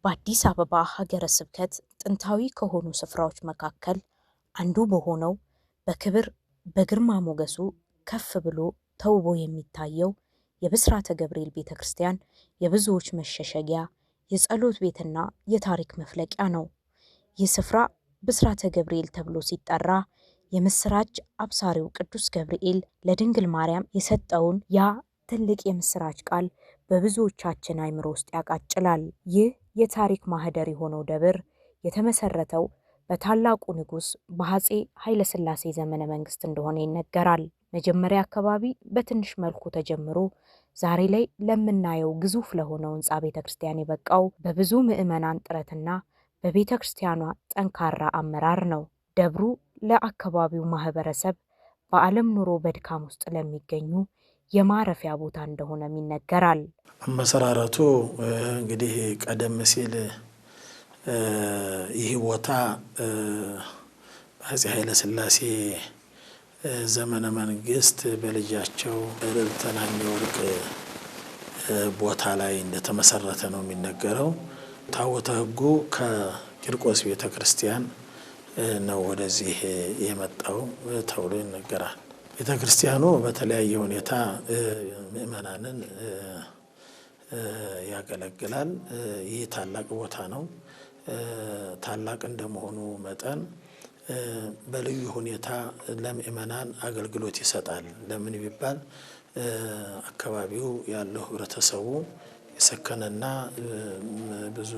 በአዲስ አበባ ሀገረ ስብከት ጥንታዊ ከሆኑ ስፍራዎች መካከል አንዱ በሆነው በክብር በግርማ ሞገሱ ከፍ ብሎ ተውቦ የሚታየው የብስራተ ገብርኤል ቤተክርስቲያን የብዙዎች መሸሸጊያ የጸሎት ቤትና የታሪክ መፍለቂያ ነው። ይህ ስፍራ ብስራተ ገብርኤል ተብሎ ሲጠራ የምስራች አብሳሪው ቅዱስ ገብርኤል ለድንግል ማርያም የሰጠውን ያ ትልቅ የምስራች ቃል በብዙዎቻችን አእምሮ ውስጥ ያቃጭላል። ይህ የታሪክ ማህደር የሆነው ደብር የተመሰረተው በታላቁ ንጉስ በአፄ ኃይለ ሥላሴ ዘመነ መንግስት እንደሆነ ይነገራል። መጀመሪያ አካባቢ በትንሽ መልኩ ተጀምሮ ዛሬ ላይ ለምናየው ግዙፍ ለሆነው ህንጻ ቤተክርስቲያን የበቃው በብዙ ምዕመናን ጥረትና በቤተክርስቲያኗ ጠንካራ አመራር ነው። ደብሩ ለአካባቢው ማህበረሰብ በዓለም ኑሮ በድካም ውስጥ ለሚገኙ የማረፊያ ቦታ እንደሆነም ይነገራል። መሰራረቱ እንግዲህ ቀደም ሲል ይህ ቦታ በአፄ ኃይለ ሥላሴ ዘመነ መንግስት በልጃቸው ተናኘ ወርቅ ቦታ ላይ እንደተመሰረተ ነው የሚነገረው። ታቦተ ሕጉ ከቂርቆስ ቤተክርስቲያን ነው ወደዚህ የመጣው ተብሎ ይነገራል። ቤተክርስቲያኑ በተለያየ ሁኔታ ምዕመናንን ያገለግላል። ይህ ታላቅ ቦታ ነው። ታላቅ እንደመሆኑ መጠን በልዩ ሁኔታ ለምዕመናን አገልግሎት ይሰጣል። ለምን ቢባል አካባቢው ያለው ህብረተሰቡ የሰከነና ብዙ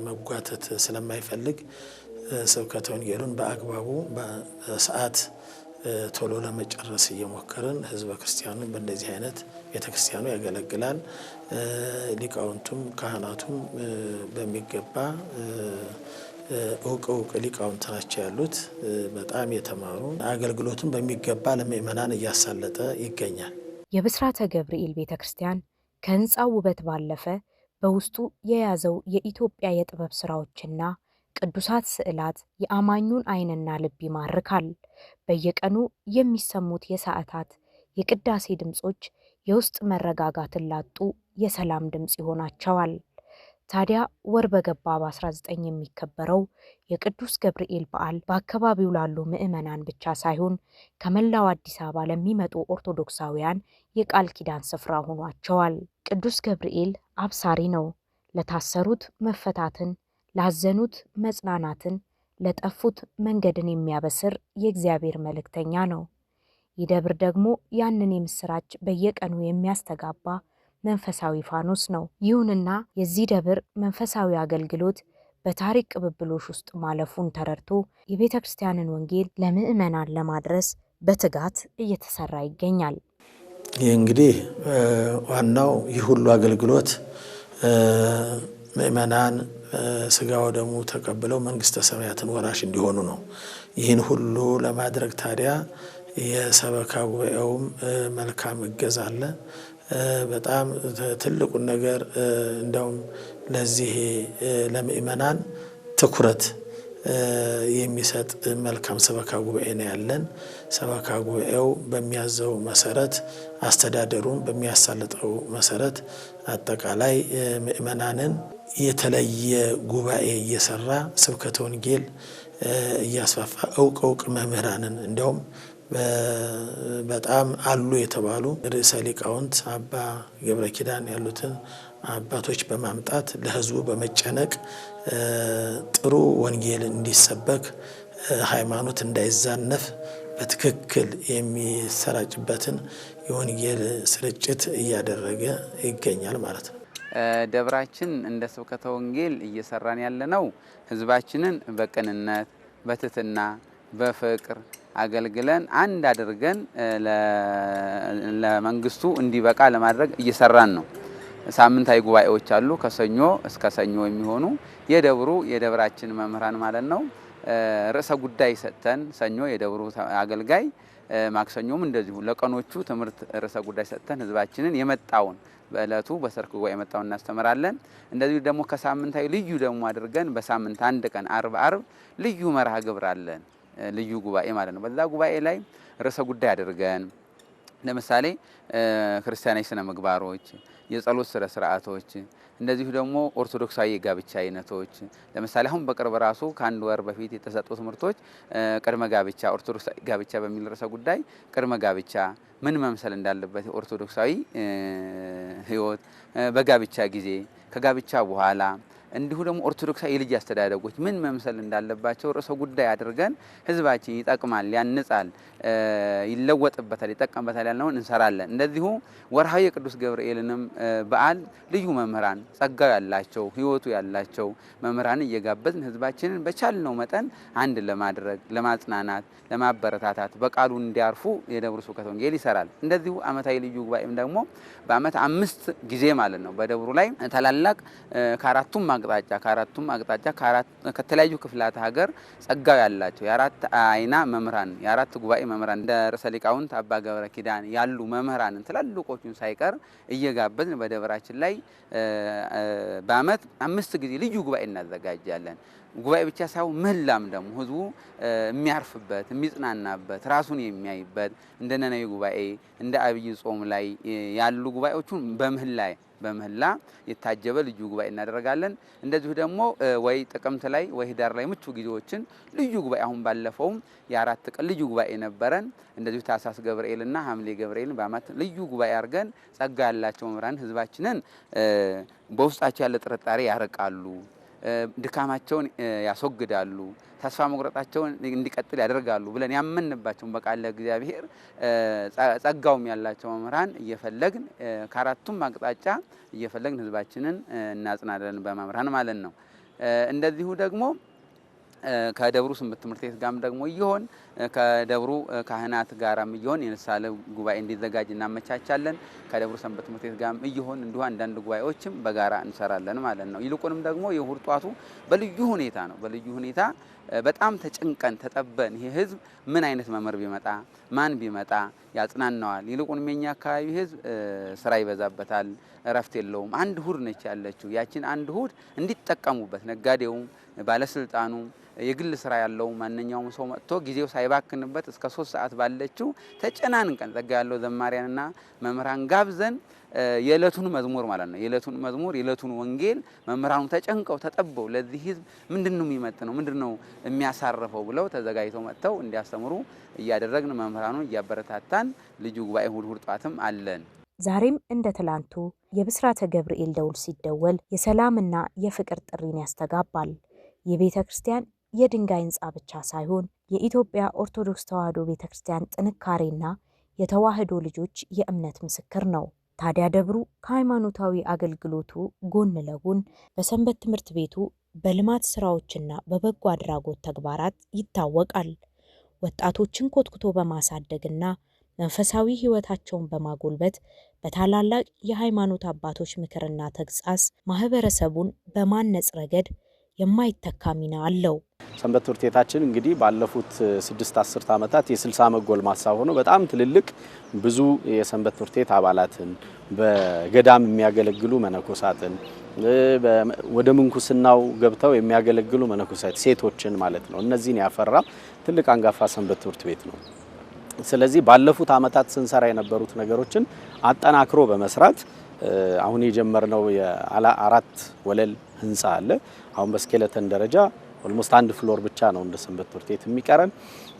መጓተት ስለማይፈልግ ስብከተ ወንጌሉን በአግባቡ በሰዓት ቶሎ ለመጨረስ እየሞከርን ህዝበ ክርስቲያኑን በእንደዚህ አይነት ቤተክርስቲያኑ ያገለግላል። ሊቃውንቱም ካህናቱም በሚገባ እውቅ ሊቃውንት ናቸው ያሉት። በጣም የተማሩ አገልግሎቱን በሚገባ ለምእመናን እያሳለጠ ይገኛል። የብስራተ ገብርኤል ቤተክርስቲያን ከህንጻው ውበት ባለፈ በውስጡ የያዘው የኢትዮጵያ የጥበብ ስራዎችና ቅዱሳት ስዕላት የአማኙን ዓይንና ልብ ይማርካል። በየቀኑ የሚሰሙት የሰዓታት የቅዳሴ ድምጾች የውስጥ መረጋጋትን ላጡ የሰላም ድምጽ ይሆናቸዋል። ታዲያ ወር በገባ በ19 የሚከበረው የቅዱስ ገብርኤል በዓል በአካባቢው ላሉ ምዕመናን ብቻ ሳይሆን ከመላው አዲስ አበባ ለሚመጡ ኦርቶዶክሳውያን የቃል ኪዳን ስፍራ ሆኗቸዋል። ቅዱስ ገብርኤል አብሳሪ ነው። ለታሰሩት መፈታትን፣ ላዘኑት መጽናናትን፣ ለጠፉት መንገድን የሚያበስር የእግዚአብሔር መልእክተኛ ነው። ይህ ደብር ደግሞ ያንን የምስራች በየቀኑ የሚያስተጋባ መንፈሳዊ ፋኖስ ነው። ይሁንና የዚህ ደብር መንፈሳዊ አገልግሎት በታሪክ ቅብብሎሽ ውስጥ ማለፉን ተረድቶ የቤተ ክርስቲያንን ወንጌል ለምዕመናን ለማድረስ በትጋት እየተሰራ ይገኛል። ይህ እንግዲህ ዋናው ይህ ሁሉ አገልግሎት ምዕመናን ስጋ ወደሙ ተቀብለው መንግስተ ሰማያትን ወራሽ እንዲሆኑ ነው። ይህን ሁሉ ለማድረግ ታዲያ የሰበካ ጉባኤውም መልካም እገዛ አለ። በጣም ትልቁን ነገር እንደውም ለዚህ ለምእመናን ትኩረት የሚሰጥ መልካም ሰበካ ጉባኤ ነው ያለን። ሰበካ ጉባኤው በሚያዘው መሰረት አስተዳደሩን በሚያሳልጠው መሰረት አጠቃላይ ምእመናንን የተለየ ጉባኤ እየሰራ ስብከተ ወንጌል እያስፋፋ እውቅ መምህራንን እንደውም በጣም አሉ የተባሉ ርዕሰ ሊቃውንት አባ ገብረ ኪዳን ያሉትን አባቶች በማምጣት ለህዝቡ በመጨነቅ ጥሩ ወንጌል እንዲሰበክ ሃይማኖት እንዳይዛነፍ በትክክል የሚሰራጭበትን የወንጌል ስርጭት እያደረገ ይገኛል ማለት ነው። ደብራችን እንደ ስብከተ ወንጌል እየሰራን ያለነው ህዝባችንን በቅንነት በትህትና በፍቅር አገልግለን አንድ አድርገን ለመንግስቱ እንዲበቃ ለማድረግ እየሰራን ነው። ሳምንታዊ ጉባኤዎች አሉ። ከሰኞ እስከ ሰኞ የሚሆኑ የደብራችን መምህራን ማለት ነው ርዕሰ ጉዳይ ሰጥተን ሰኞ የደብሩ አገልጋይ ማክሰኞም እንደዚሁ ለቀኖቹ ትምህርት ርዕሰ ጉዳይ ሰጥተን ህዝባችንን የመጣውን በእለቱ በሰርክ ጉባኤ የመጣውን እናስተምራለን። እንደዚሁ ደግሞ ከሳምንታዊ ልዩ ደግሞ አድርገን በሳምንት አንድ ቀን አርብ ልዩ መርሃ ግብር አለን። ልዩ ጉባኤ ማለት ነው። በዛ ጉባኤ ላይ ርዕሰ ጉዳይ አድርገን ለምሳሌ ክርስቲያናዊ ስነ ምግባሮች፣ የጸሎት ስነ ስርዓቶች እንደዚሁ ደግሞ ኦርቶዶክሳዊ የጋብቻ አይነቶች ለምሳሌ አሁን በቅርብ ራሱ ከአንድ ወር በፊት የተሰጡ ትምህርቶች ቅድመ ጋብቻ ኦርቶዶክሳዊ ጋብቻ በሚል ርዕሰ ጉዳይ ቅድመ ጋብቻ ምን መምሰል እንዳለበት ኦርቶዶክሳዊ ህይወት በጋብቻ ጊዜ ከጋብቻ በኋላ እንዲሁ ደግሞ ኦርቶዶክሳዊ የልጅ አስተዳደጎች ምን መምሰል እንዳለባቸው ርዕሰ ጉዳይ አድርገን ህዝባችን ይጠቅማል፣ ያንጻል፣ ይለወጥበታል፣ ይጠቀምበታል ያልነውን እንሰራለን። እንደዚሁ ወርሃዊ የቅዱስ ገብርኤልንም በዓል ልዩ መምህራን ጸጋው ያላቸው ህይወቱ ያላቸው መምህራን እየጋበዝን ህዝባችንን በቻልነው መጠን አንድ ለማድረግ ለማጽናናት፣ ለማበረታታት በቃሉ እንዲያርፉ የደብሩ ስብከተ ወንጌል ይሰራል። እንደዚሁ ዓመታዊ ልዩ ጉባኤም ደግሞ በዓመት 5 ጊዜ ማለት ነው በደብሩ ላይ ታላላቅ ከአራቱም አቅጣጫ ከተለያዩ ክፍላተ ሀገር ጸጋው ያላቸው የአራት አይና መምህራን የአራት ጉባኤ መምህራን እንደ ርዕሰ ሊቃውንት አባ ገብረ ኪዳን ያሉ መምህራንን ትላልቆቹን ሳይቀር እየጋበዝን በደብራችን ላይ በዓመት 5 ጊዜ ልዩ ጉባኤ እናዘጋጃለን። ጉባኤ ብቻ ሳይሆን ምህላም ደግሞ ህዝቡ የሚያርፍበት የሚጽናናበት ራሱን የሚያይበት እንደ ነነዌ ጉባኤ እንደ አብይ ጾም ላይ ያሉ ጉባኤዎቹን በምህላ የታጀበ ልዩ ጉባኤ እናደርጋለን። እንደዚሁ ደግሞ ወይ ጥቅምት ላይ ወይ ህዳር ላይ ምቹ ጊዜዎችን ልዩ ጉባኤ አሁን ባለፈውም የ4 ቀን ልዩ ጉባኤ ነበረን። እንደዚሁ ታኅሳስ ገብርኤልና ሐምሌ ገብርኤልን በዓመት ልዩ ጉባኤ አድርገን ጸጋ ያላቸው መምህራን ህዝባችንን በውስጣቸው ያለ ጥርጣሬ ያርቃሉ፣ ድካማቸውን ያስወግዳሉ፣ ተስፋ መቁረጣቸውን እንዲቀጥል ያደርጋሉ ብለን ያመንባቸውን በቃለ እግዚአብሔር ጸጋውም ያላቸው መምህራን እየፈለግን ከአራቱም አቅጣጫ እየፈለግን ህዝባችንን እናጽናለን በመምህራን ማለት ነው። እንደዚሁ ደግሞ ከደብሩ ሰንበት ትምህርት ቤት ጋርም ደግሞ ይሆን ከደብሩ ካህናት ጋራም ይሆን የንስሐ ጉባኤ እንዲዘጋጅ እናመቻቻለን። ከደብሩ ሰንበት ትምህርት ቤት ጋርም ይሆን እንዲሁ አንዳንድ ጉባኤዎችም በጋራ እንሰራለን ማለት ነው። ይልቁንም ደግሞ የእሁድ ጧቱ በልዩ ሁኔታ ነው። በልዩ ሁኔታ በጣም ተጨንቀን ተጠበን ይሄ ህዝብ ምን አይነት መምህር ቢመጣ ማን ቢመጣ ያጽናናዋል። ይልቁንም የኛ አካባቢ ህዝብ ስራ ይበዛበታል፣ እረፍት የለውም። አንድ እሁድ ነች ያለችው። ያችን አንድ እሁድ እንዲጠቀሙበት ነጋዴውም ባለስልጣኑ የግል ስራ ያለው ማንኛውም ሰው መጥቶ ጊዜው ሳይባክንበት እስከ 3 ሰዓት ባለችው ተጨናንቀን ጸጋ ያለው ዘማሪያንና መምህራን ጋብዘን የዕለቱን መዝሙር ማለት ነው የዕለቱን ወንጌል መምህራኑ ተጨንቀው ተጠበው ለዚህ ህዝብ ምንድነው የሚመጥነው ምንድነው የሚያሳርፈው ብለው ተዘጋጅተው መጥተው እንዲያስተምሩ እያደረግን መምህራኑ እያበረታታን ልዩ ጉባኤ እሁድ ጧትም አለን። ዛሬም እንደ ትላንቱ የብስራተ ገብርኤል ደውል ሲደወል የሰላምና የፍቅር ጥሪን ያስተጋባል። የቤተ ክርስቲያን የድንጋይ ህንጻ ብቻ ሳይሆን የኢትዮጵያ ኦርቶዶክስ ተዋሕዶ ቤተ ክርስቲያን ጥንካሬና የተዋሕዶ ልጆች የእምነት ምስክር ነው። ታዲያ ደብሩ ከሃይማኖታዊ አገልግሎቱ ጎን ለጎን በሰንበት ትምህርት ቤቱ በልማት ስራዎችና በበጎ አድራጎት ተግባራት ይታወቃል። ወጣቶችን ኮትኩቶ በማሳደግና መንፈሳዊ ህይወታቸውን በማጎልበት በታላላቅ የሃይማኖት አባቶች ምክርና ተግሳጽ ማህበረሰቡን በማነጽ ረገድ የማይተካ ሚና አለው። ሰንበት ትምህርት ቤታችን እንግዲህ ባለፉት 6 ዓመታት የ60 ዓመት ጎልማሳ ሆኖ በጣም ትልልቅ ብዙ የሰንበት ትምህርት ቤት አባላትን በገዳም የሚያገለግሉ መነኮሳትን ወደ ምንኩስናው ገብተው የሚያገለግሉ መነኮሳት ሴቶችን ማለት ነው እነዚህን ያፈራ ትልቅ አንጋፋ ሰንበት ትምህርት ቤት ነው። ስለዚህ ባለፉት ዓመታት ስንሰራ የነበሩት ነገሮችን አጠናክሮ በመስራት አሁን የጀመርነው የ4 ወለል ህንጻ አለ። አሁን በስኬለተን ደረጃ ኦልሞስት 1 ፍሎር ብቻ ነው እንደ ሰንበት ትምህርት ቤት የሚቀረን።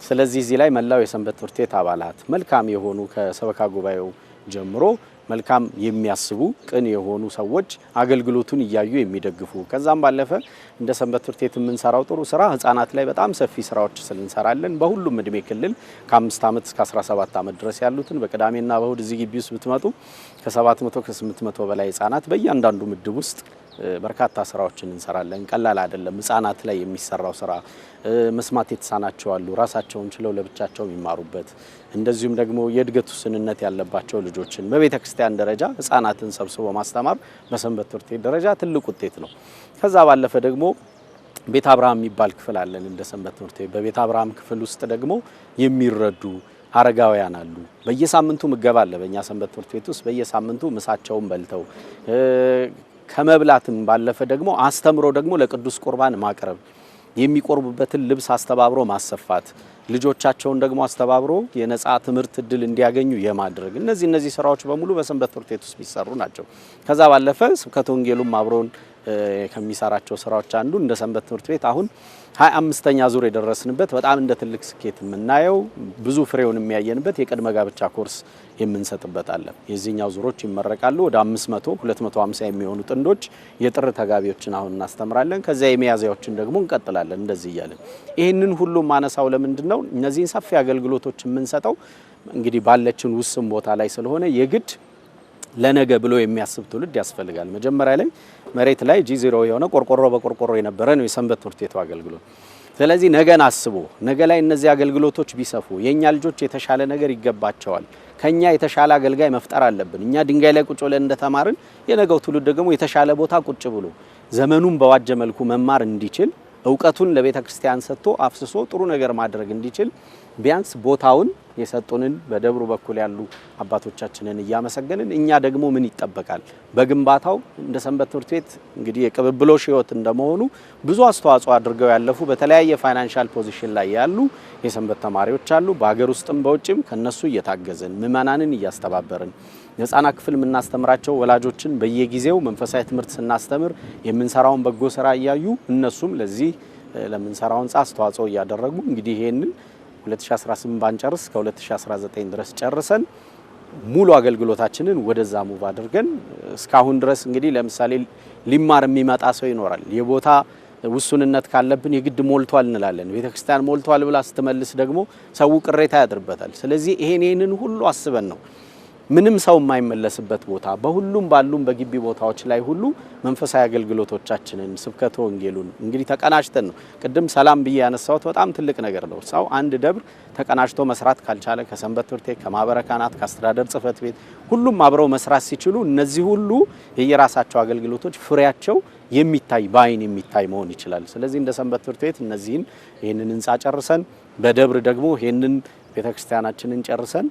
ስለዚህ እዚህ ላይ መላው የሰንበት ትምህርት ቤት አባላት መልካም የሆኑ ከሰበካ ጉባኤው ጀምሮ መልካም የሚያስቡ ቅን የሆኑ ሰዎች አገልግሎቱን እያዩ የሚደግፉ ከዛም ባለፈ እንደ ሰንበት ትምህርት ቤት የምንሰራው ጥሩ ስራ ህፃናት ላይ በጣም ሰፊ ስራዎች ስለንሰራለን። በሁሉም እድሜ ክልል ከ5 ዓመት እስከ 17 ዓመት ድረስ ያሉትን በቅዳሜና በእሁድ እዚህ ግቢ ውስጥ ብትመጡ ከ700 ከ800 በላይ ህፃናት በእያንዳንዱ ምድብ ውስጥ በርካታ ስራዎችን እንሰራለን። ቀላል አይደለም። ህፃናት ላይ የሚሰራው ስራ መስማት የተሳናቸው አሉ፣ ራሳቸውን ችለው ለብቻቸው የሚማሩበት እንደዚሁም ደግሞ የእድገት ውስንነት ያለባቸው ልጆችን በቤተ ክርስቲያን ደረጃ ህፃናትን ሰብስቦ ማስተማር በሰንበት ትምህርት ቤት ደረጃ ትልቅ ውጤት ነው። ከዛ ባለፈ ደግሞ ቤተ አብርሃም የሚባል ክፍል አለን እንደ ሰንበት ትምህርት ቤት። በቤተ አብርሃም ክፍል ውስጥ ደግሞ የሚረዱ አረጋውያን አሉ። በየሳምንቱ ምገባ አለ በእኛ ሰንበት ትምህርት ቤት ውስጥ በየሳምንቱ ምሳቸውን በልተው ከመብላትም ባለፈ ደግሞ አስተምሮ ደግሞ ለቅዱስ ቁርባን ማቅረብ የሚቆርቡበትን ልብስ አስተባብሮ ማሰፋት ልጆቻቸውን ደግሞ አስተባብሮ የነጻ ትምህርት እድል እንዲያገኙ የማድረግ እነዚህ ስራዎች በሙሉ በሰንበት ትምህርት ቤት ውስጥ የሚሰሩ ናቸው። ከዛ ባለፈ ስብከተ ወንጌሉም አብሮን ከሚሰራቸው ስራዎች አንዱ እንደ ሰንበት ትምህርት ቤት አሁን 25ኛ ዙር የደረስንበት በጣም እንደ ትልቅ ስኬት የምናየው ብዙ ፍሬውን የሚያየንበት የቅድመ ጋብቻ ኮርስ የምንሰጥበት አለ። የዚህኛው ዙሮች ይመረቃሉ። ወደ 500 250 የሚሆኑ ጥንዶች የጥር ተጋቢዎችን አሁን እናስተምራለን። ከዛ የሚያዝያዎችን ደግሞ እንቀጥላለን። እንደዚህ እያለን ይሄንን ሁሉ ማነሳው ለምንድነው እነዚህን ሰፊ አገልግሎቶች የምንሰጠው እንግዲህ ባለችን ውስን ቦታ ላይ ስለሆነ የግድ ለነገ ብሎ የሚያስብ ትውልድ ያስፈልጋል። መጀመሪያ ላይ መሬት ላይ G0 የሆነ ቆርቆሮ በቆርቆሮ የነበረ ነው የሰንበት ትምህርት ቤቱ አገልግሎት። ስለዚህ ነገን አስቦ ነገ ላይ እነዚህ አገልግሎቶች ቢሰፉ የኛ ልጆች የተሻለ ነገር ይገባቸዋል። ከኛ የተሻለ አገልጋይ መፍጠር አለብን። እኛ ድንጋይ ላይ ቁጭ ብለን እንደተማርን የነገው ትውልድ ደግሞ የተሻለ ቦታ ቁጭ ብሎ ዘመኑን በዋጀ መልኩ መማር እንዲችል ዕውቀቱን ለቤተ ክርስቲያን ሰጥቶ አፍስሶ ጥሩ ነገር ማድረግ እንዲችል ቢያንስ ቦታውን የሰጡንን በደብሩ በኩል ያሉ አባቶቻችንን እያመሰገንን እኛ ደግሞ ምን ይጠበቃል በግንባታው እንደ ሰንበት ትምህርት ቤት እንግዲህ የቅብብሎሽ ህይወት እንደመሆኑ ብዙ አስተዋጽኦ አድርገው ያለፉ በተለያየ ፋይናንሻል ፖዚሽን ላይ ያሉ የሰንበት ተማሪዎች አሉ። በአገር ውስጥም በውጭም ከነሱ እየታገዘን ምእመናንን እያስተባበርን የህፃናት ክፍል የምናስተምራቸው ወላጆችን በየጊዜው መንፈሳዊ ትምህርት ስናስተምር የምንሰራውን በጎ ስራ እያዩ እነሱም ለዚህ ለምንሰራው ህንጻ አስተዋጽኦ እያደረጉ እንግዲህ ይሄንን 2018 ባንጨርስ ከ2019 ድረስ ጨርሰን ሙሉ አገልግሎታችንን ወደዛ ሙቭ አድርገን እስካሁን ድረስ እንግዲህ ለምሳሌ ሊማር የሚመጣ ሰው ይኖራል። የቦታ ውሱንነት ካለብን የግድ ሞልቷል እንላለን። ቤተክርስቲያን ሞልቷል ብላ ስትመልስ ደግሞ ሰው ቅሬታ ያድርበታል። ስለዚህ ይሄንን ሁሉ አስበን ነው ምንም ሰው የማይመለስበት ቦታ በሁሉም ባሉም በግቢ ቦታዎች ላይ ሁሉ መንፈሳዊ አገልግሎቶቻችንን ስብከተ ወንጌሉን እንግዲህ ተቀናጅተን ነው። ቅድም ሰላም ብዬ ያነሳሁት በጣም ትልቅ ነገር ነው። ሰው አንድ ደብር ተቀናጅቶ መስራት ካልቻለ ከሰንበት ትምህርት ቤት ከማህበረ ካህናት ከአስተዳደር ጽሕፈት ቤት ሁሉም አብረው መስራት ሲችሉ እነዚህ ሁሉ የየራሳቸው አገልግሎቶች ፍሬያቸው የሚታይ በአይን የሚታይ መሆን ይችላል። ስለዚህ እንደ ሰንበት ትምህርት ቤት ይሄንን ህንጻ ጨርሰን በደብር ደግሞ ይሄንን ቤተክርስቲያናችንን ጨርሰን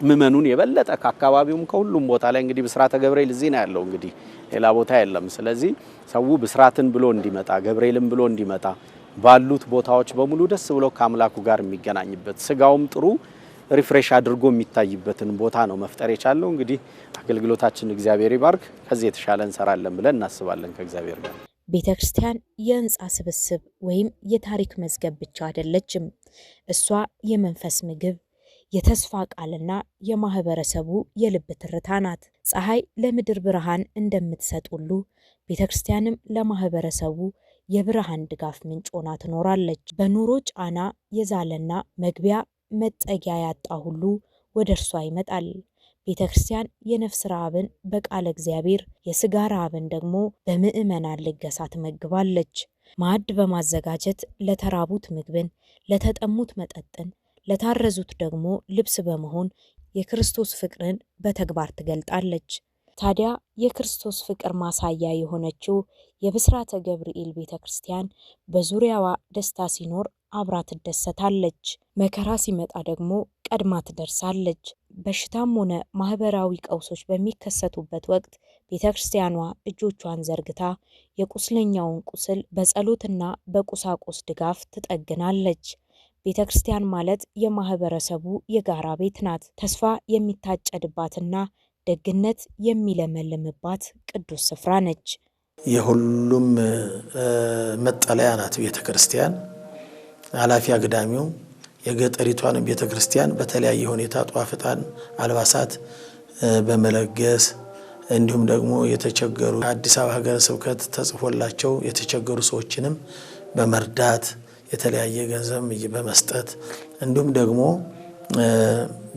ምእመኑን የበለጠ ከአካባቢውም ከሁሉም ቦታ ላይ እንግዲህ ብስራተ ገብርኤል እዚህ ነው ያለው እንግዲህ ሌላ ቦታ የለም። ስለዚህ ሰው ብስራትን ብሎ እንዲመጣ ገብርኤልን ብሎ እንዲመጣ ባሉት ቦታዎች በሙሉ ደስ ብሎ ከአምላኩ ጋር የሚገናኝበት ስጋውም ጥሩ ሪፍሬሽ አድርጎ የሚታይበትን ቦታ ነው መፍጠር የቻለው። እንግዲህ አገልግሎታችን እግዚአብሔር ይባርክ። ከዚህ የተሻለ እንሰራለን ብለን እናስባለን ከእግዚአብሔር ጋር። ቤተክርስቲያን የህንጻ ስብስብ ወይም የታሪክ መዝገብ ብቻ አይደለችም። እሷ የመንፈስ ምግብ የተስፋ ቃልና የማህበረሰቡ የልብ ትርታ ናት። ፀሐይ ለምድር ብርሃን እንደምትሰጥ ሁሉ ቤተክርስቲያንም ለማህበረሰቡ የብርሃን ድጋፍ ምንጭ ሆና ትኖራለች። በኑሮ ጫና የዛለና መግቢያ መጠጊያ ያጣ ሁሉ ወደ እርሷ ይመጣል። ቤተክርስቲያን የነፍስ ረሃብን በቃለ እግዚአብሔር የስጋ ረሃብን ደግሞ በምእመናን ልገሳ ትመግባለች። ማዕድ በማዘጋጀት ለተራቡት ምግብን፣ ለተጠሙት መጠጥን፣ ለታረዙት ደግሞ ልብስ በመሆን የክርስቶስ ፍቅርን በተግባር ትገልጣለች። ታዲያ የክርስቶስ ፍቅር ማሳያ የሆነችው የብስራተ ገብርኤል ቤተክርስቲያን በዙሪያዋ ደስታ ሲኖር አብራ ትደሰታለች፣ መከራ ሲመጣ ደግሞ ቀድማ ትደርሳለች። በሽታም ሆነ ማህበራዊ ቀውሶች በሚከሰቱበት ወቅት ቤተክርስቲያኗ እጆቿን ዘርግታ የቁስለኛውን ቁስል በጸሎትና በቁሳቁስ ድጋፍ ትጠግናለች። ቤተክርስቲያን ማለት የማህበረሰቡ የጋራ ቤት ናት። ተስፋ የሚታጨድባትና ደግነት የሚለመልምባት ቅዱስ ስፍራ ነች። የሁሉም መጠለያ ናት ቤተክርስቲያን። ኃላፊ አግዳሚው የገጠሪቷን ቤተክርስቲያን በተለያየ ሁኔታ ጧፍ፣ ዕጣን፣ አልባሳት በመለገስ እንዲሁም ደግሞ የተቸገሩ አዲስ አበባ ሀገረ ስብከት ተጽፎላቸው የተቸገሩ ሰዎችንም በመርዳት የተለያየ ገንዘብ በመስጠት እንዲሁም ደግሞ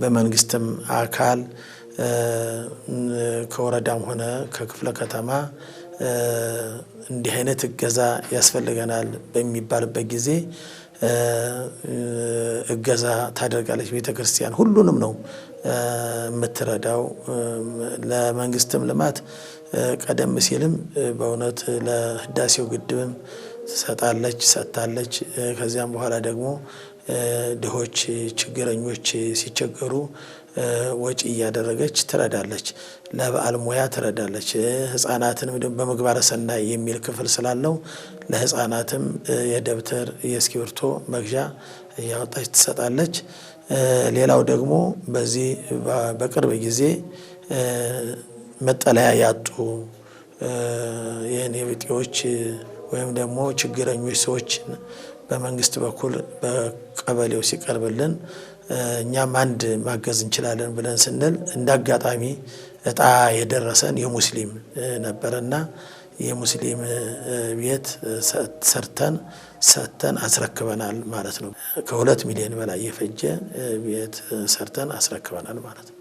በመንግስትም አካል ከወረዳም ሆነ ከክፍለ ከተማ እንዲህ አይነት እገዛ ያስፈልገናል በሚባልበት ጊዜ እገዛ ታደርጋለች ቤተክርስቲያን። ሁሉንም ነው የምትረዳው። ለመንግስትም ልማት ቀደም ሲልም በእውነት ለህዳሴው ግድብም ትሰጣለች ሰጥታለች። ከዚያም በኋላ ደግሞ ድሆች ችግረኞች ሲቸገሩ ወጪ እያደረገች ትረዳለች። ለበዓል ሙያ ትረዳለች። ህፃናትን በምግባረ ሰናይ የሚል ክፍል ስላለው ለህፃናትም የደብተር የእስክሪብቶ መግዣ እያወጣች ትሰጣለች። ሌላው ደግሞ በዚህ በቅርብ ጊዜ መጠለያ ያጡ የኔ ቢጤዎች ወይም ደግሞ ችግረኞች ሰዎችን በመንግስት በኩል በቀበሌው ሲቀርብልን እኛም አንድ ማገዝ እንችላለን ብለን ስንል እንዳጋጣሚ እጣ የደረሰን የሙስሊም ነበርና የሙስሊም ቤት ሰርተን አስረክበናል ማለት ነው። ከ2 ሚሊዮን በላይ የፈጀ ቤት ሰርተን አስረክበናል ማለት ነው።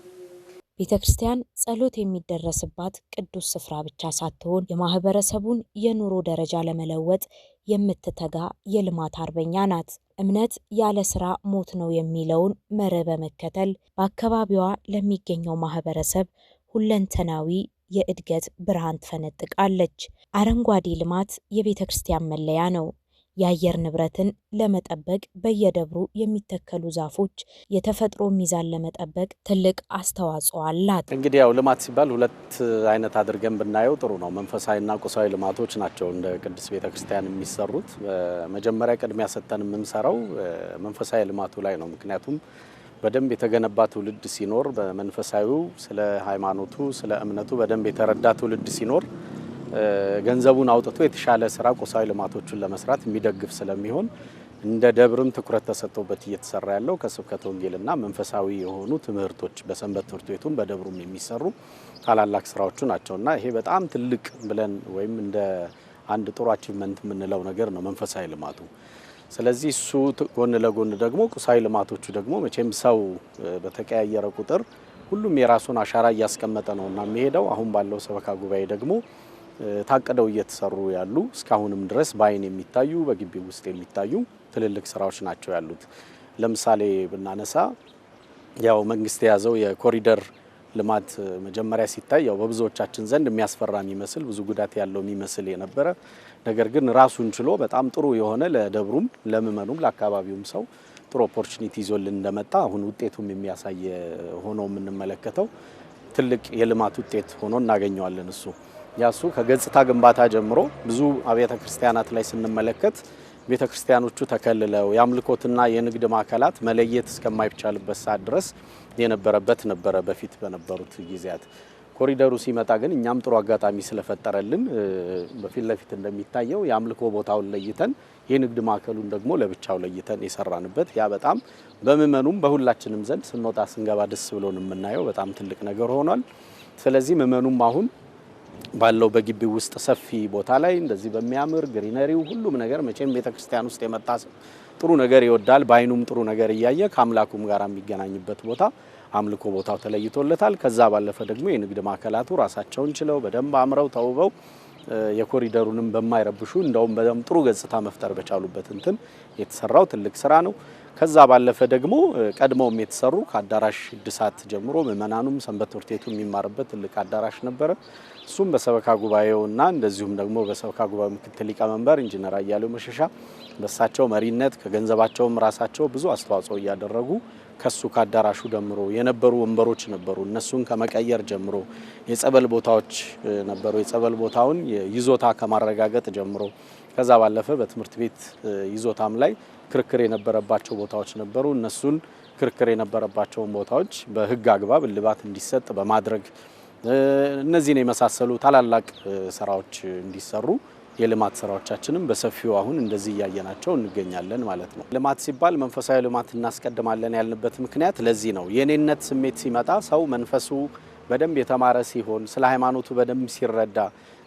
ቤተ ክርስቲያን ጸሎት የሚደረስባት ቅዱስ ስፍራ ብቻ ሳትሆን የማህበረሰቡን የኑሮ ደረጃ ለመለወጥ የምትተጋ የልማት አርበኛ ናት። እምነት ያለ ስራ ሞት ነው የሚለውን መርህ በመከተል በአካባቢዋ ለሚገኘው ማህበረሰብ ሁለንተናዊ የእድገት ብርሃን ትፈነጥቃለች። አረንጓዴ ልማት የቤተ ክርስቲያን መለያ ነው። የአየር ንብረትን ለመጠበቅ በየደብሩ የሚተከሉ ዛፎች የተፈጥሮ ሚዛን ለመጠበቅ ትልቅ አስተዋጽኦ አላት። እንግዲህ ያው ልማት ሲባል 2 አይነት አድርገን ብናየው ጥሩ ነው። መንፈሳዊና ቁሳዊ ልማቶች ናቸው እንደ ቅድስት ቤተክርስቲያን የሚሰሩት። መጀመሪያ ቅድሚያ ሰጥተን የምንሰራው መንፈሳዊ ልማቱ ላይ ነው። ምክንያቱም በደንብ የተገነባ ትውልድ ሲኖር፣ በመንፈሳዊው ስለ ሃይማኖቱ ስለ እምነቱ በደንብ የተረዳ ትውልድ ሲኖር ገንዘቡን አውጥቶ የተሻለ ስራ ቁሳዊ ልማቶችን ለመስራት የሚደግፍ ስለሚሆን እንደ ደብርም ትኩረት ተሰጥቶበት እየተሰራ ያለው ከስብከተ ወንጌልና መንፈሳዊ የሆኑ ትምህርቶች በሰንበት ትምህርት ቤቱም በደብሩም የሚሰሩ ታላላቅ ስራዎቹ ናቸውና ይሄ በጣም ትልቅ ብለን ወይም እንደ አንድ ጥሩ አቺቭመንት የምንለው ነገር ነው መንፈሳዊ ልማቱ። ስለዚህ እሱ ጎን ለጎን ደግሞ ቁሳዊ ልማቶቹ ደግሞ መቼም ሰው በተቀያየረ ቁጥር ሁሉም የራሱን አሻራ እያስቀመጠ ነውና የሚሄደው። አሁን ባለው ሰበካ ጉባኤ ደግሞ ታቀደው እየተሰሩ ያሉ እስካሁንም ድረስ በአይን የሚታዩ በግቢው ውስጥ የሚታዩ ትልልቅ ስራዎች ናቸው ያሉት። ለምሳሌ ብናነሳ ያው መንግስት የያዘው የኮሪደር ልማት መጀመሪያ ሲታይ ያው በብዙዎቻችን ዘንድ የሚያስፈራ የሚመስል ብዙ ጉዳት ያለው የሚመስል የነበረ ነገር ግን ራሱን ችሎ በጣም ጥሩ የሆነ ለደብሩም ለምእመኑም ለአካባቢውም ሰው ጥሩ ኦፖርቹኒቲ ይዞልን እንደመጣ አሁን ውጤቱም የሚያሳይ ሆኖ የምንመለከተው ትልቅ የልማት ውጤት ሆኖ እናገኘዋለን። እሱ ያሱ ከገጽታ ግንባታ ጀምሮ ብዙ አብያተ ክርስቲያናት ላይ ስንመለከት ቤተ ክርስቲያኖቹ ተከልለው የአምልኮትና የንግድ ማዕከላት መለየት እስከማይቻልበት ሰዓት ድረስ የነበረበት ነበረ በፊት በነበሩት ጊዜያት። ኮሪደሩ ሲመጣ ግን እኛም ጥሩ አጋጣሚ ስለፈጠረልን በፊት ለፊት እንደሚታየው የአምልኮ ቦታውን ለይተን የንግድ ማዕከሉን ደግሞ ለብቻው ለይተን የሰራንበት ያ በጣም በምእመኑም በሁላችንም ዘንድ ስንወጣ ስንገባ ደስ ብሎን የምናየው በጣም ትልቅ ነገር ሆኗል። ስለዚህ ምእመኑም አሁን ባለው በግቢው ውስጥ ሰፊ ቦታ ላይ እንደዚህ በሚያምር ግሪነሪው ሁሉም ነገር መቼም ቤተክርስቲያን ውስጥ የመጣ ጥሩ ነገር ይወዳል። ባይኑም ጥሩ ነገር እያየ ከአምላኩም ጋር የሚገናኝበት ቦታ አምልኮ ቦታው ተለይቶለታል። ከዛ ባለፈ ደግሞ የንግድ ማዕከላቱ ራሳቸውን ችለው በደንብ አምረው ተውበው የኮሪደሩንም በማይረብሹ እንደውም በደንብ ጥሩ ገጽታ መፍጠር በቻሉበት እንትን የተሰራው ትልቅ ስራ ነው። ከዛ ባለፈ ደግሞ ቀድሞም የተሰሩ ከአዳራሽ እድሳት ጀምሮ ምእመናኑም ሰንበት ትምህርት ቤቱ የሚማርበት ትልቅ አዳራሽ ነበረ። እሱም በሰበካ ጉባኤውና እንደዚሁም ደግሞ በሰበካ ጉባኤው ምክትል ሊቀመንበር ኢንጂነር አያሌው መሸሻ በሳቸው መሪነት ከገንዘባቸውም ራሳቸው ብዙ አስተዋጽኦ እያደረጉ ከሱ ከአዳራሹ ጀምሮ የነበሩ ወንበሮች ነበሩ። እነሱን ከመቀየር ጀምሮ የጸበል ቦታዎች ነበሩ። የጸበል ቦታውን ይዞታ ከማረጋገጥ ጀምሮ ከዛ ባለፈ በትምህርት ቤት ይዞታም ላይ ክርክር የነበረባቸው ቦታዎች ነበሩ። እነሱን ክርክር የነበረባቸውን ቦታዎች በሕግ አግባብ እልባት እንዲሰጥ በማድረግ እነዚህን የመሳሰሉ ታላላቅ ስራዎች እንዲሰሩ የልማት ስራዎቻችንም በሰፊው አሁን እንደዚህ እያየናቸው እንገኛለን ማለት ነው። ልማት ሲባል መንፈሳዊ ልማት እናስቀድማለን ያልንበት ምክንያት ለዚህ ነው። የኔነት ስሜት ሲመጣ ሰው መንፈሱ በደንብ የተማረ ሲሆን ስለ ሃይማኖቱ በደንብ ሲረዳ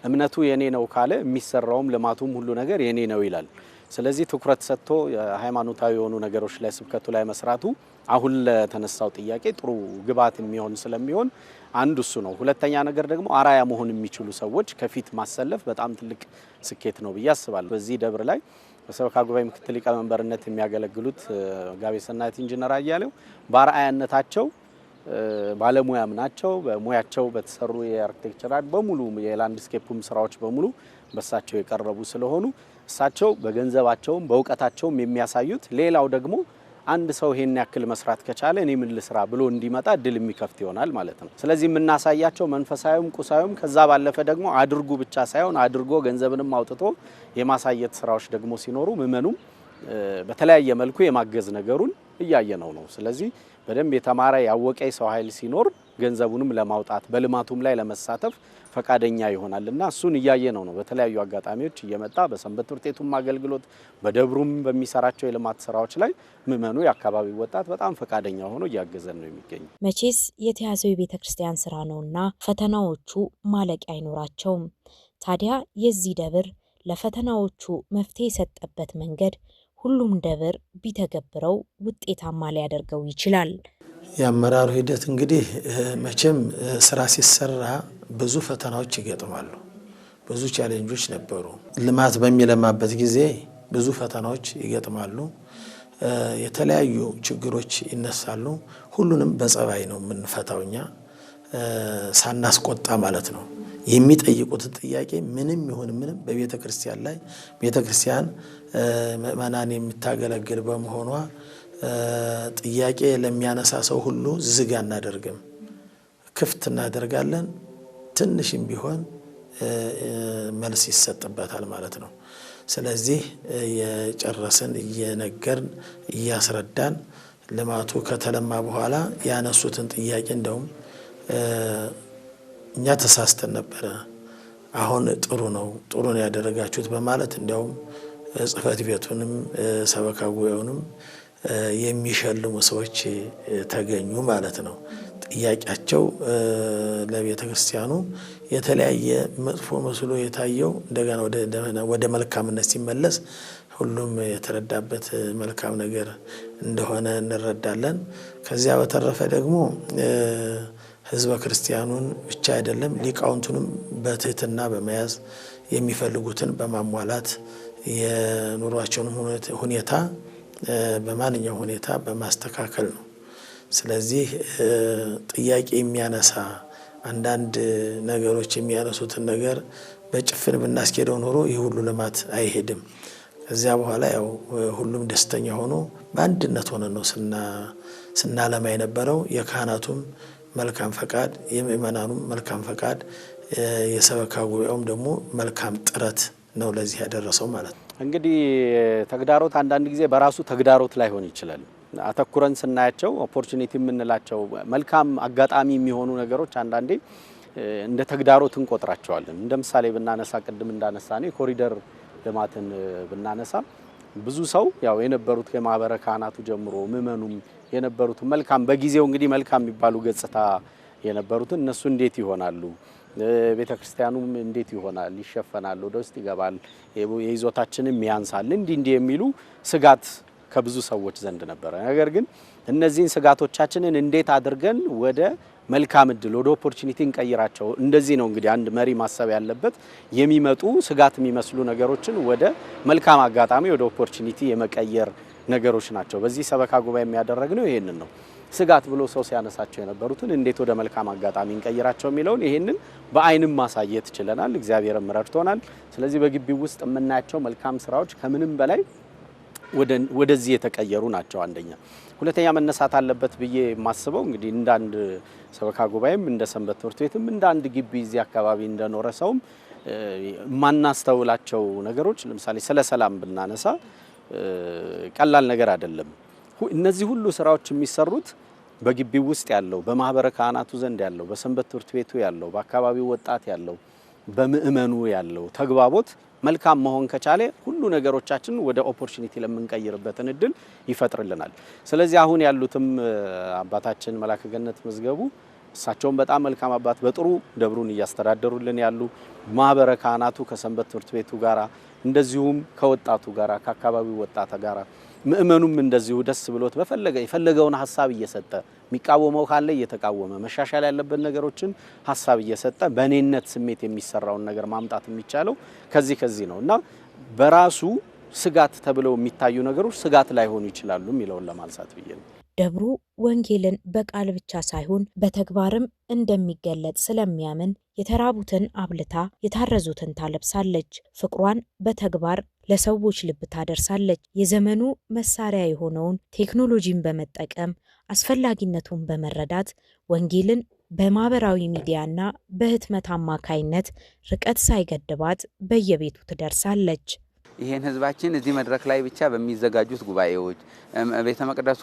እምነቱ የኔ ነው ካለ የሚሰራውም ልማቱም ሁሉ ነገር የኔ ነው ይላል። ስለዚህ ትኩረት ሰጥቶ የሃይማኖታዊ የሆኑ ነገሮች ላይ ስብከቱ ላይ መስራቱ አሁን ለተነሳው ጥያቄ ጥሩ ግብዓት የሚሆን ስለሚሆን አንዱ እሱ ነው። ሁለተኛ ነገር ደግሞ አራያ መሆን የሚችሉ ሰዎች ከፊት ማሰለፍ በጣም ትልቅ ስኬት ነው ብዬ አስባለሁ። በዚህ ደብር ላይ በሰበካ ጉባኤ ምክትል ሊቀመንበርነት የሚያገለግሉት ጋቤ ሰናይት ኢንጂነር አያሌው በአርአያነታቸው ባለሙያም ናቸው። በሙያቸው በተሰሩ የአርኪቴክቸራል በሙሉ የላንድስኬፕም ስራዎች በሙሉ በሳቸው የቀረቡ ስለሆኑ እሳቸው በገንዘባቸውም በእውቀታቸውም የሚያሳዩት ሌላው ደግሞ አንድ ሰው ይሄን ያክል መስራት ከቻለ እኔ ምን ልስራ ብሎ እንዲመጣ እድል የሚከፍት ይሆናል ማለት ነው። ስለዚህ የምናሳያቸው መንፈሳዊም ቁሳዊም ከዛ ባለፈ ደግሞ አድርጉ ብቻ ሳይሆን አድርጎ ገንዘብንም አውጥቶ የማሳየት ስራዎች ደግሞ ሲኖሩ ምእመኑም በተለያየ መልኩ የማገዝ ነገሩን እያየነው ነው። ስለዚህ በደንብ የተማረ ያወቀ ሰው ኃይል ሲኖር ገንዘቡንም ለማውጣት በልማቱም ላይ ለመሳተፍ ፈቃደኛ ይሆናልና እሱን እያየነው ነው። በተለያዩ አጋጣሚዎች እየመጣ በሰንበት ትምህርት ቤቱም አገልግሎት በደብሩም በሚሰራቸው የልማት ስራዎች ላይ ምእመኑ የአካባቢው ወጣት በጣም ፈቃደኛ ሆኖ እያገዘን ነው የሚገኘው። መቼስ የተያዘው የቤተክርስቲያን ስራ ነውና ፈተናዎቹ ማለቂያ አይኖራቸውም። ታዲያ የዚህ ደብር ለፈተናዎቹ መፍትሄ የሰጠበት መንገድ ሁሉም ደብር ቢተገብረው ውጤታማ ሊያደርገው ይችላል። የአመራሩ ሂደት እንግዲህ መቼም ስራ ሲሰራ ብዙ ፈተናዎች ይገጥማሉ። ብዙ ቻሌንጆች ነበሩ። ልማት በሚለማበት ጊዜ ብዙ ፈተናዎች ይገጥማሉ። የተለያዩ ችግሮች ይነሳሉ። ሁሉንም በጸባይ ነው የምንፈታው እኛ ሳናስቆጣ ማለት ነው። የሚጠይቁትን ጥያቄ ምንም ይሁን ምንም በቤተ ክርስቲያን ላይ ቤተ ክርስቲያን ምእመናን የምታገለግል በመሆኗ ጥያቄ ለሚያነሳ ሰው ሁሉ ዝግ አናደርግም፣ ክፍት እናደርጋለን። ትንሽም ቢሆን መልስ ይሰጥበታል ማለት ነው። ስለዚህ የጨረስን እየነገርን እያስረዳን ልማቱ ከተለማ በኋላ ያነሱትን ጥያቄ እንደውም እኛ ተሳስተን ነበረ፣ አሁን ጥሩ ነው ያደረጋችሁት በማለት እንደውም ጽሕፈት ቤቱንም ሰበካ ጉባኤውንም የሚሸልሙ ሰዎች ተገኙ ማለት ነው። ጥያቄያቸው ለቤተ ክርስቲያኑ የተለያየ መጥፎ መስሎ የታየው እንደገና ወደ መልካምነት ሲመለስ ሁሉም የተረዳበት መልካም ነገር እንደሆነ እንረዳለን። ከዚያ በተረፈ ደግሞ ሕዝበ ክርስቲያኑን ብቻ አይደለም ሊቃውንቱንም በትህትና በመያዝ የሚፈልጉትን በማሟላት የኑሯቸውን ሁኔታ በማንኛው ሁኔታ በማስተካከል ነው። ስለዚህ ጥያቄ የሚያነሳ አንዳንድ ነገሮች የሚያነሱትን ነገር በጭፍን ብናስኬደው ኖሮ ይህ ሁሉ ልማት አይሄድም። ከዚያ በኋላ ያው ሁሉም ደስተኛ ሆኖ በአንድነት ሆነን ነው ስናለማ የነበረው። የካህናቱም መልካም ፈቃድ፣ የምእመናኑም መልካም ፈቃድ፣ የሰበካ ጉባኤውም ደግሞ መልካም ጥረት ነው ለዚህ ያደረሰው ማለት ነው። እንግዲህ ተግዳሮት አንዳንድ ጊዜ በራሱ ተግዳሮት ላይሆን ይችላል። አተኩረን ስናያቸው ኦፖርቹኒቲ የምንላቸው መልካም አጋጣሚ የሚሆኑ ነገሮች አንዳንዴ እንደ ተግዳሮት እንቆጥራቸዋለን። እንደ ምሳሌ ብናነሳ ቅድም እንዳነሳኔ ኮሪደር ልማትን ብናነሳ ብዙ ሰው ያው የነበሩት የማህበረ ካህናቱ ጀምሮ ምእመኑም የነበሩት መልካም በጊዜው እንግዲህ መልካም የሚባሉ ገጽታ የነበሩትን እነሱ እንዴት ይሆናሉ፣ ቤተ ክርስቲያኑም እንዴት ይሆናል፣ ይሸፈናል፣ ወደ ውስጥ ይገባል፣ የይዞታችንም ያንሳል እንዲህ የሚሉ ስጋት ከብዙ ሰዎች ዘንድ ነበረ። ነገር ግን እነዚህን ስጋቶቻችንን እንዴት አድርገን ወደ መልካም እድል ወደ ኦፖርቹኒቲ እንቀይራቸው። እንደዚህ ነው እንግዲህ አንድ መሪ ማሰብ ያለበት። የሚመጡ ስጋት የሚመስሉ ነገሮችን ወደ መልካም አጋጣሚ ወደ ኦፖርቹኒቲ የመቀየር ነገሮች ናቸው። በዚህ ሰበካ ጉባኤ የሚያደረግነው ይሄንን ነው። ስጋት ብሎ ሰው ሲያነሳቸው የነበሩትን እንዴት ወደ መልካም አጋጣሚ እንቀይራቸው የሚለውን ይሄንን በአይንም ማሳየት ችለናል። እግዚአብሔርም ረድቶናል። ስለዚህ በግቢው ውስጥ የምናያቸው መልካም ስራዎች ከምንም በላይ ወደዚህ የተቀየሩ ናቸው። አንደኛ። ሁለተኛ መነሳት አለበት ብዬ የማስበው እንግዲህ እንደ አንድ ሰበካ ጉባኤም እንደ ሰንበት ትምህርት ቤትም እንደ አንድ ግቢ እዚህ አካባቢ እንደኖረ ሰውም ማናስተውላቸው ነገሮች ለምሳሌ ስለ ሰላም ብናነሳ ቀላል ነገር አይደለም። እነዚህ ሁሉ ስራዎች የሚሰሩት በግቢው ውስጥ ያለው በማህበረ ካህናቱ ዘንድ ያለው በሰንበት ትምህርት ቤቱ ያለው በአካባቢው ወጣት ያለው በምእመኑ ያለው ተግባቦት መልካም መሆን ከቻለ ሁሉ ነገሮቻችን ወደ ኦፖርቹኒቲ ለምንቀይርበትን እድል ይፈጥርልናል። ስለዚህ አሁን ያሉትም አባታችን መላከ ገነት መዝገቡ እሳቸውም በጣም መልካም አባት በጥሩ ደብሩን እያስተዳደሩልን ያሉ ማህበረ ካህናቱ ከሰንበት ትምህርት ቤቱ ጋራ እንደዚሁም ከወጣቱ ጋራ ከአካባቢው ወጣት ጋራ ምእመኑም እንደዚሁ ደስ ብሎት የፈለገውን ሐሳብ እየሰጠ የሚቃወመው ካለ እየተቃወመ መሻሻል ያለበት ነገሮችን ሐሳብ እየሰጠ በእኔነት ስሜት የሚሰራውን ነገር ማምጣት የሚቻለው ከዚህ ነውና በራሱ ስጋት ተብለው የሚታዩ ነገሮች ስጋት ላይሆኑ ይችላሉ የሚለውን ለማንሳት ብዬ ነው። ደብሩ ወንጌልን በቃል ብቻ ሳይሆን በተግባርም እንደሚገለጥ ስለሚያምን የተራቡትን አብልታ የታረዙትን ታለብሳለች። ፍቅሯን በተግባር ለሰዎች ልብ ታደርሳለች። የዘመኑ መሳሪያ የሆነውን ቴክኖሎጂን በመጠቀም አስፈላጊነቱን በመረዳት ወንጌልን በማህበራዊ ሚዲያና በህትመት አማካይነት ርቀት ሳይገድባት በየቤቱ ትደርሳለች። ይሄን ህዝባችን እዚህ መድረክ ላይ ብቻ በሚዘጋጁት ጉባኤዎች፣ ቤተ መቅደሱ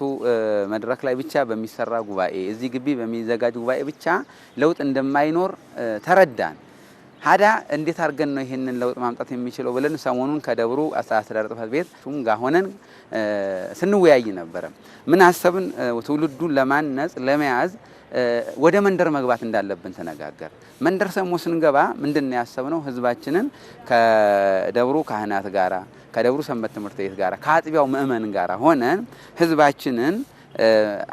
መድረክ ላይ ብቻ በሚሰራ ጉባኤ፣ እዚህ ግቢ በሚዘጋጅ ጉባኤ ብቻ ለውጥ እንደማይኖር ተረዳን። ሀዳ እንዴት አድርገን ነው ይሄንን ለውጥ ማምጣት የሚችለው ብለን ሰሞኑን ከደብሩ አስተዳደር ጽሕፈት ቤት ጋር ሆነን ስንወያይ ነበረ። ምን አሰብን? ትውልዱን ለማነጽ ለመያዝ ወደ መንደር መግባት እንዳለብን ተነጋገር። መንደር ሰሞ ስንገባ ምንድነው ያሰብነው? ህዝባችንን ከደብሩ ካህናት ጋራ፣ ከደብሩ ሰንበት ትምህርት ቤት ጋራ፣ ከአጥቢያው ምእመን ጋራ ሆነን ህዝባችንን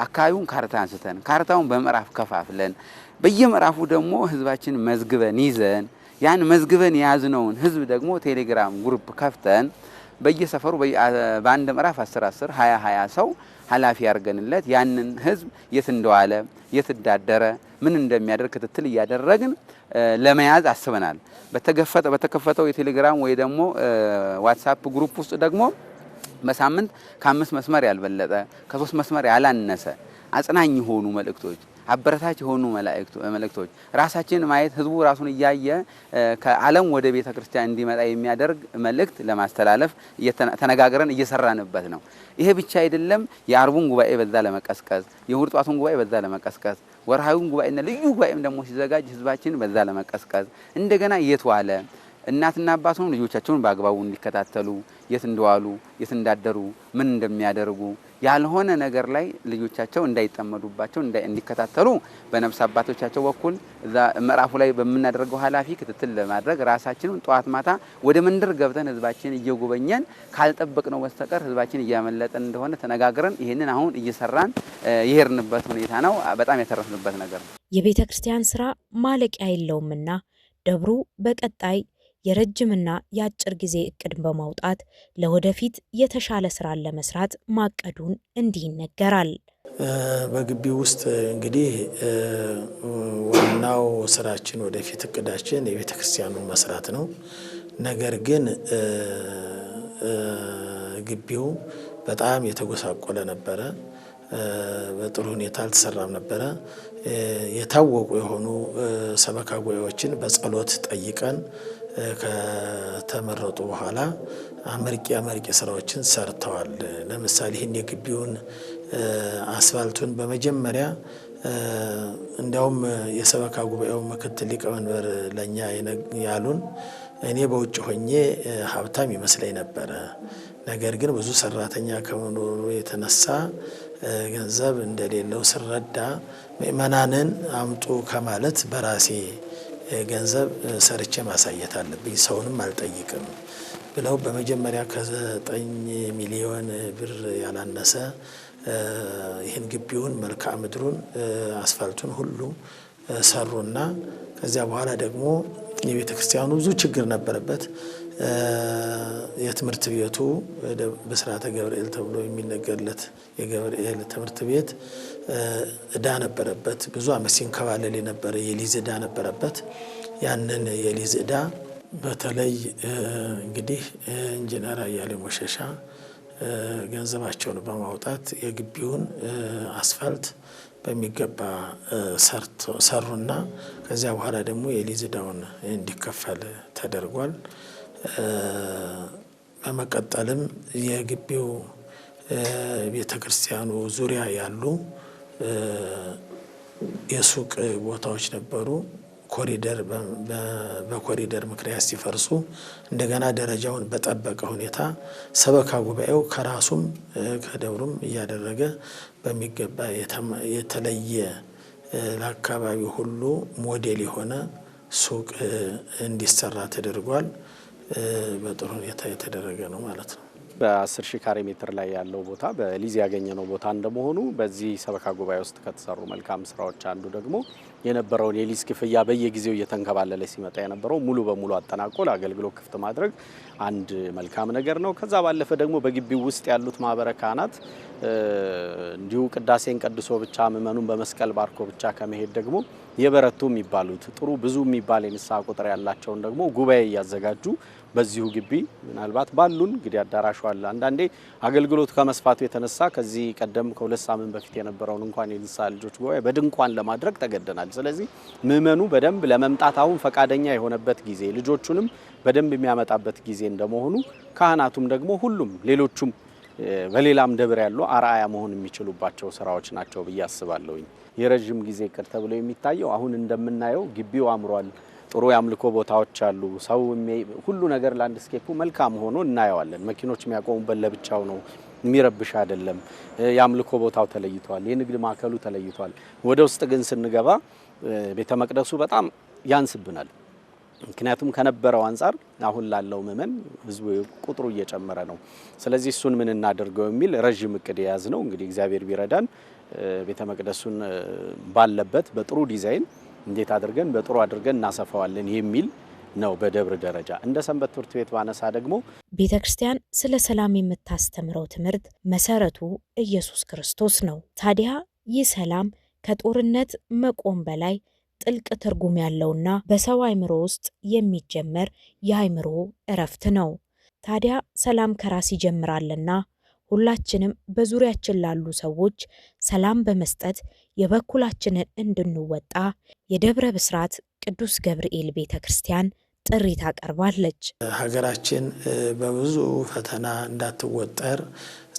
አካባቢውን ካርታ አንስተን ካርታውን በምዕራፍ ከፋፍለን በየምዕራፉ ደግሞ ህዝባችን መዝግበን ይዘን ያን መዝግበን የያዝነውን ህዝብ ደግሞ ቴሌግራም ግሩፕ ከፍተን በየሰፈሩ በአንድ ምዕራፍ 10 20 ሰው ኃላፊ ያርገንለት ያንን ህዝብ የት እንደዋለ የት እንዳደረ ምን እንደሚያደርግ ክትትል እያደረግን ለመያዝ አስበናል። በተከፈተው የቴሌግራም ወይ ደግሞ ዋትስአፕ ግሩፕ ውስጥ ደግሞ በሳምንት ከ5 መስመር ያልበለጠ ከ3 መስመር ያላነሰ አጽናኝ የሆኑ መልእክቶች፣ አበረታች የሆኑ መልእክቶች ራሳችን ማየት ህዝቡ ራሱን እያየ ከዓለም ወደ ቤተ ክርስቲያን እንዲመጣ የሚያደርግ መልእክት ለማስተላለፍ ተነጋግረን እየሰራንበት ነው። ይሄ ብቻ አይደለም። የአርቡን ጉባኤ በዛ ለመቀስቀስ፣ የእሁድ ጧቱን ጉባኤ በዛ ለመቀስቀስ፣ ወርሃዊውን ጉባኤና ልዩ ጉባኤም ደግሞ ሲዘጋጅ ህዝባችን በዛ ለመቀስቀስ እንደገና የት ዋለ እናትና አባቱን ልጆቻቸውን በአግባቡ እንዲከታተሉ የት እንደዋሉ የት እንዳደሩ ምን እንደሚያደርጉ ያልሆነ ነገር ላይ ልጆቻቸው እንዳይጠመዱባቸው እንዲከታተሉ በነፍስ አባቶቻቸው በኩል እዛ ምዕራፉ ላይ በመናደርገው ኃላፊ ክትትል ለማድረግ ራሳችንን ጧት ማታ ወደ መንደር ገብተን ህዝባችን እየጎበኘን ካልጠበቅነው በስተቀር ህዝባችን እያመለጠን እንደሆነ ተነጋግረን ይሄንን አሁን እየሰራን የሄድንበት ሁኔታ ነው። በጣም ያተረፍንበት ነገር ነው። የቤተ ክርስቲያን ስራ ማለቂያ የለውምና ደብሩ በቀጣይ የረጅምና የአጭር ጊዜ እቅድ በማውጣት ለወደፊት የተሻለ ስራን ለመስራት ማቀዱን እንዲህ ይነገራል። በግቢው ውስጥ እንግዲህ ዋናው ስራችን ወደፊት እቅዳችን የቤተ ክርስቲያኑን መስራት ነው። ነገር ግን ግቢው በጣም የተጎሳቆለ ነበረ። በጥሩ ሁኔታ አልተሰራም ነበረ። የታወቁ የሆኑ ሰበካ ጉባኤዎችን በጸሎት ጠይቀን ከተመረጡ በኋላ አመርቂ ስራዎችን ሰርተዋል። ለምሳሌ ይህን የግቢውን አስፋልቱን በመጀመሪያ እንዲያውም የሰበካ ጉባኤው ምክትል ሊቀመንበር ለኛ ያሉን እኔ በውጭ ሆኜ ሀብታም ይመስለኝ ነበረ። ነገር ግን ብዙ ሰራተኛ ከመኖሩ የተነሳ ገንዘብ እንደሌለው ስረዳ ምእመናንን አምጡ ከማለት በራሴ ገንዘብ ሰርቼ ማሳየት አለብኝ፣ ሰውንም አልጠይቅም ብለው በመጀመሪያ ከ9 ሚሊዮን ብር ያላነሰ ይህን ግቢውን መልክዓ ምድሩን አስፋልቱን ሁሉ ሰሩና ከዚያ በኋላ ደግሞ የቤተ ክርስቲያኑ ብዙ ችግር ነበረበት። የትምህርት ቤቱ ብስራተ ገብርኤል ተብሎ የሚነገርለት የገብርኤል ትምህርት ቤት እዳ ነበረበት። ብዙ ዓመት ሲንከባለል የነበረ የሊዝ እዳ ነበረበት። ያንን የሊዝ እዳ በተለይ እንግዲህ ኢንጂነር አያሌው መሸሻ ገንዘባቸውን በማውጣት የግቢውን አስፋልት በሚገባ ሰሩና ከዚያ በኋላ ደግሞ የሊዝ እዳውን እንዲከፈል ተደርጓል። በመቀጠልም የግቢው ቤተ ክርስቲያኑ ዙሪያ ያሉ የሱቅ ቦታዎች ነበሩ። ኮሪደር በኮሪደር ምክንያት ሲፈርሱ እንደገና ደረጃውን በጠበቀ ሁኔታ ሰበካ ጉባኤው ከራሱም ከደብሩም እያደረገ በሚገባ የተለየ ለአካባቢው ሁሉ ሞዴል የሆነ ሱቅ እንዲሰራ ተደርጓል። በጥሩ ሁኔታ የተደረገ ነው ማለት ነው። በ10 ሺህ ካሬ ሜትር ላይ ያለው ቦታ በሊዝ ያገኘነው ቦታ እንደመሆኑ በዚህ ሰበካ ጉባኤ ውስጥ ከተሰሩ መልካም ስራዎች አንዱ ደግሞ የነበረውን የሊዝ ክፍያ በየጊዜው እየተንከባለለ ሲመጣ የነበረው ሙሉ በሙሉ አጠናቆ ለአገልግሎት ክፍት ማድረግ አንድ መልካም ነገር ነው። ከዛ ባለፈ ደግሞ በግቢው ውስጥ ያሉት ማህበረ ካህናት እንዲሁ ቅዳሴን ቀድሶ ብቻ ምእመኑን በመስቀል ባርኮ ብቻ ከመሄድ ደግሞ የበረቱ የሚባሉት ጥሩ ብዙ የሚባል የንስሐ ቁጥር ያላቸውን ደግሞ ጉባኤ እያዘጋጁ በዚሁ ግቢ ምናልባት ባሉን እንግዲህ አዳራሹ አለ። አንዳንዴ አገልግሎት ከመስፋቱ የተነሳ ከዚህ ቀደም ከ2 ሳምንት በፊት የነበረውን እንኳን የንስሐ ልጆች ጉባኤ በድንኳን ለማድረግ ተገደናል። ስለዚህ ምእመኑ በደንብ ለመምጣት አሁን ፈቃደኛ የሆነበት ጊዜ ልጆቹንም በደንብ የሚያመጣበት ጊዜ እንደመሆኑ ካህናቱም ደግሞ ሁሉም ሌሎቹም በሌላም ደብር ያሉ አርአያ መሆን የሚችሉባቸው ስራዎች ናቸው ብዬ አስባለሁኝ። የረጅም ጊዜ እቅድ ተብሎ የሚታየው አሁን እንደምናየው ግቢው አምሯል። ጥሩ ያምልኮ ቦታዎች አሉ። ሰው ሁሉ ነገር ላንድስኬፑ መልካም ሆኖ እናየዋለን። መኪኖች የሚያቆሙበት ለብቻው ነው፣ የሚረብሽ አይደለም። ያምልኮ ቦታው ተለይቷል፣ የንግድ ማዕከሉ ተለይቷል። ወደ ውስጥ ግን ስንገባ ቤተ መቅደሱ በጣም ያንስብናል። ምክንያቱም ከነበረው አንፃር አሁን ላለው ምእመን ህዝቡ ቁጥሩ እየጨመረ ነው። ስለዚህ እሱን ምን እናደርገው የሚል ረጅም እቅድ የያዝ ነው። እንግዲህ እግዚአብሔር ቢረዳን ቤተ መቅደሱን ባለበት በጥሩ ዲዛይን እንዴት አድርገን በጥሩ አድርገን እናሰፋዋለን የሚል ነው። በደብር ደረጃ እንደ ሰንበት ትምህርት ቤት ባነሳ ደግሞ ቤተክርስቲያን ስለ ሰላም የምታስተምረው ትምህርት መሰረቱ ኢየሱስ ክርስቶስ ነው። ታዲያ ይህ ሰላም ከጦርነት መቆም በላይ ጥልቅ ትርጉም ያለውና በሰው አእምሮ ውስጥ የሚጀመር የአእምሮ እረፍት ነው። ታዲያ ሰላም ከራስ ይጀምራልና ሁላችንም በዙሪያችን ላሉ ሰዎች ሰላም በመስጠት የበኩላችንን እንድንወጣ የደብረ ብስራት ቅዱስ ገብርኤል ቤተክርስቲያን ጥሪ ታቀርባለች። ሀገራችን በብዙ ፈተና እንዳትወጠር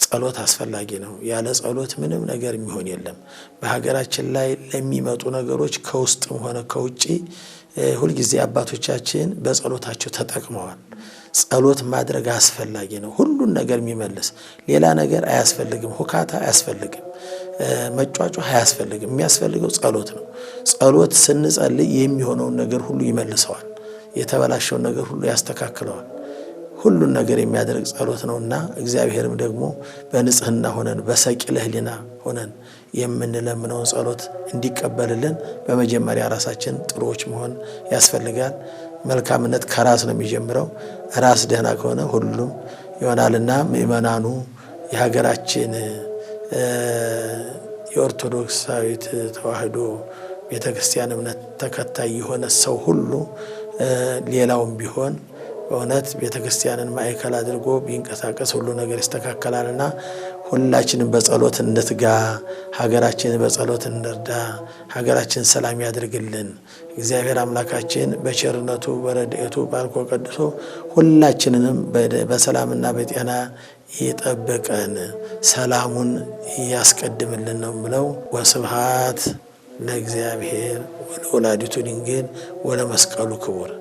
ጸሎት አስፈላጊ ነው። ያለ ጸሎት ምንም ነገር የሚሆን የለም። በሀገራችን ላይ ለሚመጡ ነገሮች ከውስጥም ሆነ ከውጪ ሁልጊዜ አባቶቻችን በጸሎታቸው ተጠቅመዋል። ጸሎት ማድረግ አስፈላጊ ነው። ሁሉን ነገር የሚመልስ ሌላ ነገር አያስፈልግም። ሁካታ አያስፈልግም። መጫጫ አያስፈልግም። የሚያስፈልገው ጸሎት ነው። ጸሎት ስንጸልይ የሚሆነውን ነገር ሁሉ ይመልሰዋል። የተበላሸውን ነገር ሁሉ ያስተካክለዋል። ሁሉን ነገር የሚያደርግ ጸሎት ነውና እግዚአብሔርም ደግሞ በንጽህና ሆነን በሰቂለ ሕሊና ሆነን የምንለምነውን ጸሎት እንዲቀበልልን በመጀመሪያ ራሳችን ጥሩዎች መሆን ያስፈልጋል። መልካምነት ከራስ ነው የሚጀምረው። ራስ ደህና ከሆነ ሁሉም ይሆናልና ምእመናኑ የሀገራችን የኦርቶዶክሳዊት ተዋሕዶ ቤተክርስቲያን እምነት ተከታይ የሆነ ሰው ሁሉ ሌላውም ቢሆን በእውነት ቤተክርስቲያንን ማዕከል አድርጎ ቢንቀሳቀስ ሁሉ ነገር ይስተካከላልና ሁላችንም በጸሎት እንትጋ፣ ሀገራችንን በጸሎት እንርዳ፣ ሀገራችን ሰላም ያድርግልን። እግዚአብሔር አምላካችን በቸርነቱ በረድኤቱ ባርኮ ቀድሶ ሁላችንንም በሰላምና በጤና ይጠብቀን፣ ሰላሙን ያስቀድምልን ነው ብለው ወስብሐት ለእግዚአብሔር ወለወላዲቱ ድንግል ወለመስቀሉ ክቡር